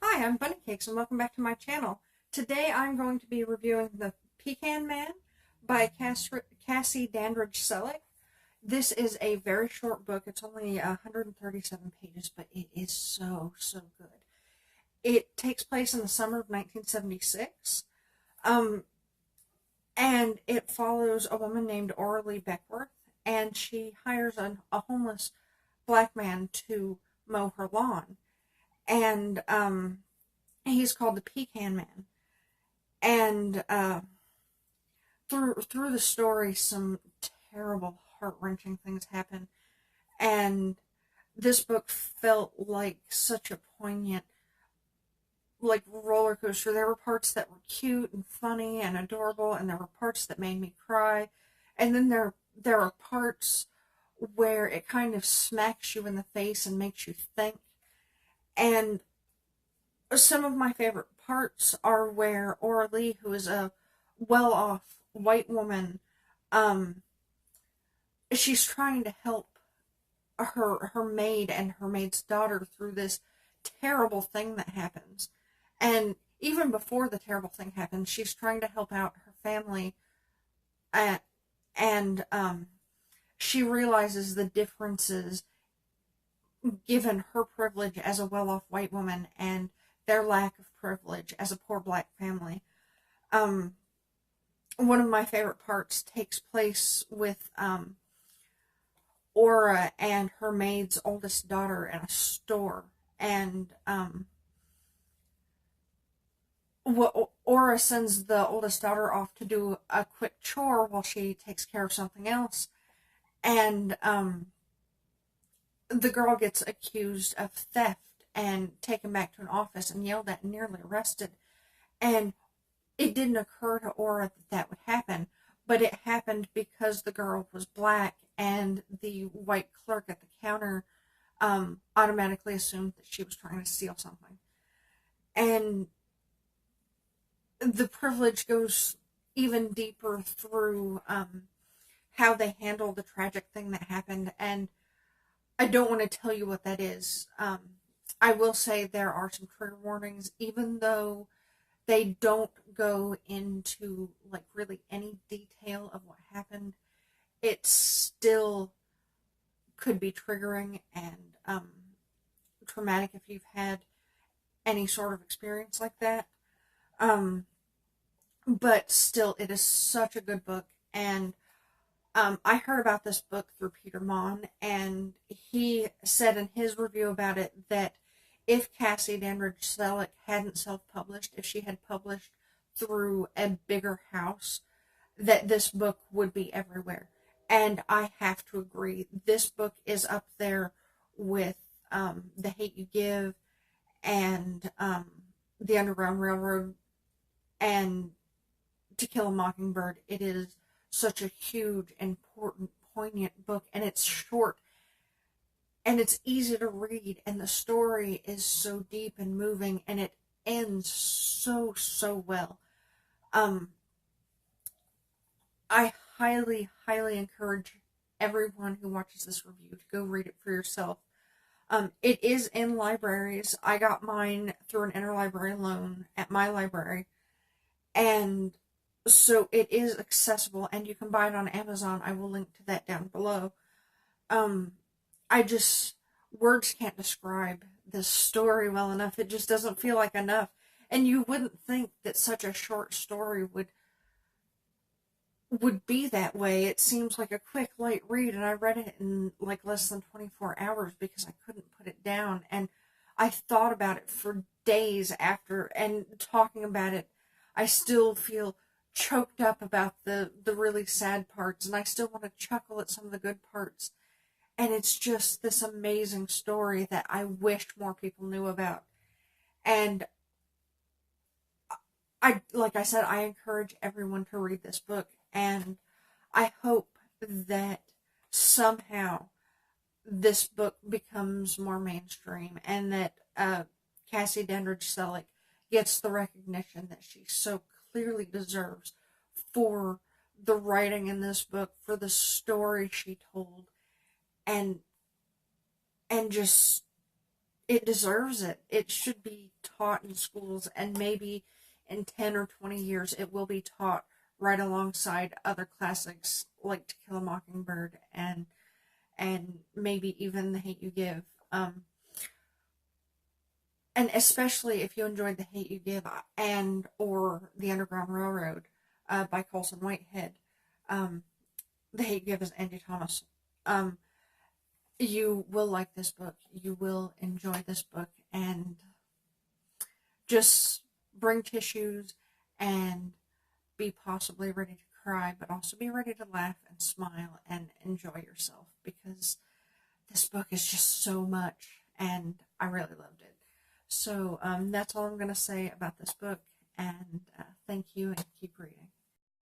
Hi, I'm Bunny Cakes and welcome back to my channel. Today I'm going to be reviewing The Pecan Man by Cassie Dandridge Selleck. This is a very short book. It's only 137 pages, but it is so good. It takes place in the summer of 1976, um, and it follows a woman named Oralee Beckworth, and she hires a homeless black man to mow her lawn. And he's called the Pecan Man. And through the story, some terrible, heart wrenching things happen, and this book felt like such a poignant, like roller coaster. There were parts that were cute and funny and adorable, and there were parts that made me cry, and then there are parts where it kind of smacks you in the face and makes you think. And some of my favorite parts are where Oralee, who is a well-off white woman, um, she's trying to help her maid and her maid's daughter through this terrible thing that happens. And even before the terrible thing happens, she's trying to help out her family, uh, and she realizes the differences given her privilege as a well-off white woman and their lack of privilege as a poor black family. Um, One of my favorite parts takes place with Aura and her maid's oldest daughter in a store, and Aura sends the oldest daughter off to do a quick chore while she takes care of something else, and the girl gets accused of theft and taken back to an office and yelled at and nearly arrested. And it didn't occur to Aura that that would happen, but it happened because the girl was black, and the white clerk at the counter automatically assumed that she was trying to steal something. And the privilege goes even deeper through how they handle the tragic thing that happened. And I don't want to tell you what that is. I will say there are some trigger warnings, even though they don't go into like really any detail of what happened. It still could be triggering and traumatic if you've had any sort of experience like that. Um, but still, it is such a good book. And I heard about this book through Peter Mon, and he said in his review about it that if Cassie Dandridge Selleck hadn't self-published, if she had published through a bigger house, that this book would be everywhere. And I have to agree. This book is up there with The Hate You Give and The Underground Railroad and To Kill a Mockingbird. It is such a huge, important, poignant book, and it's short and it's easy to read, and the story is so deep and moving, and it ends so well. Um, I highly encourage everyone who watches this review to go read it for yourself. It is in libraries. I got mine through an interlibrary loan at my library, and so it is accessible, and you can buy it on Amazon. I will link to that down below. Um, I just words can't describe this story well enough. It just doesn't feel like enough, and you wouldn't think that such a short story would be that way. It seems like a quick, light read, and I read it in like less than 24 hours because I couldn't put it down. And I thought about it for days after, and talking about it, I still feel choked up about the really sad parts, and I still want to chuckle at some of the good parts. And it's just this amazing story that I wish more people knew about. And like I said, I encourage everyone to read this book, and I hope that somehow this book becomes more mainstream, and that Cassie Dandridge Selleck gets the recognition that she so clearly deserves for the writing in this book, for the story she told, and and just it deserves it. It should be taught in schools, and maybe in 10 or 20 years it will be taught right alongside other classics like To Kill a Mockingbird and maybe even The Hate U Give. And especially if you enjoyed The Hate U Give and or The Underground Railroad by Colson Whitehead. The Hate U Give is Andy Thomas. Um, you will like this book. You will enjoy this book, and just bring tissues and be possibly ready to cry, but also be ready to laugh and smile and enjoy yourself, because this book is just so much, and I really loved it. So that's all I'm going to say about this book, and thank you, and keep reading.